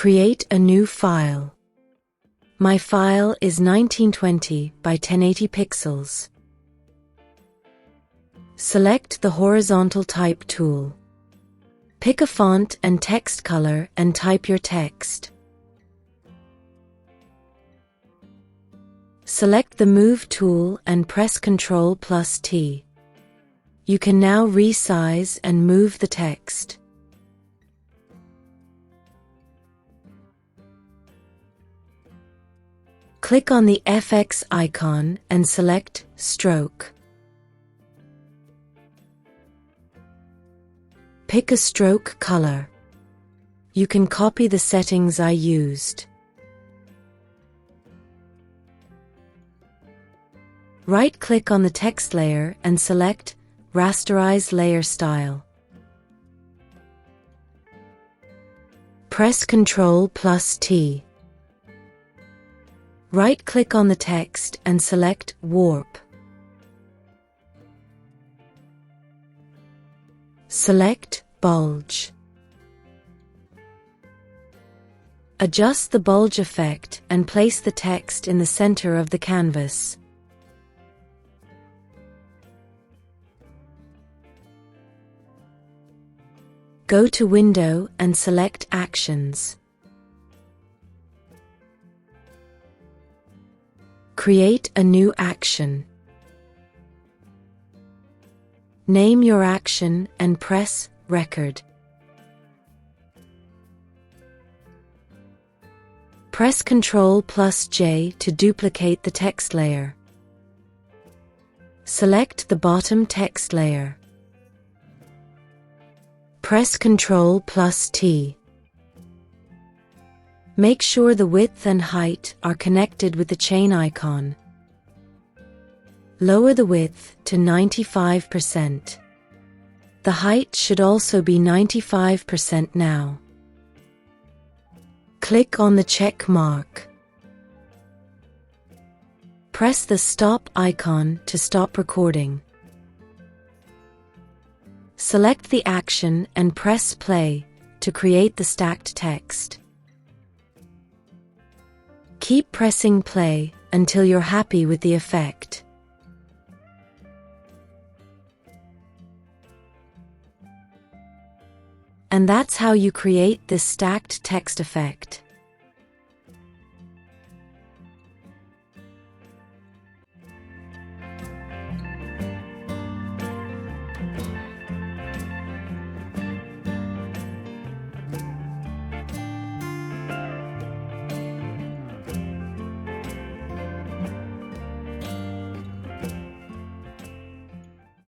Create a new file. My file is 1920 by 1080 pixels. Select the horizontal type tool. Pick a font and text color and type your text. Select the Move tool and press Ctrl+T. You can now resize and move the text. Click on the FX icon and select Stroke. Pick a stroke color. You can copy the settings I used. Right-click on the text layer and select Rasterize Layer Style. Press Ctrl+T. Right-click on the text and select Warp. Select Bulge. Adjust the bulge effect and place the text in the center of the canvas. Go to Window and select Actions. Create a new action. Name your action and press Record. Press Ctrl+J to duplicate the text layer. Select the bottom text layer. Press Ctrl+T. Make sure the width and height are connected with the chain icon. Lower the width to 95%. The height should also be 95% now. Click on the check mark. Press the stop icon to stop recording. Select the action and press play to create the stacked text. Keep pressing play until you're happy with the effect. And that's how you create this stacked text effect.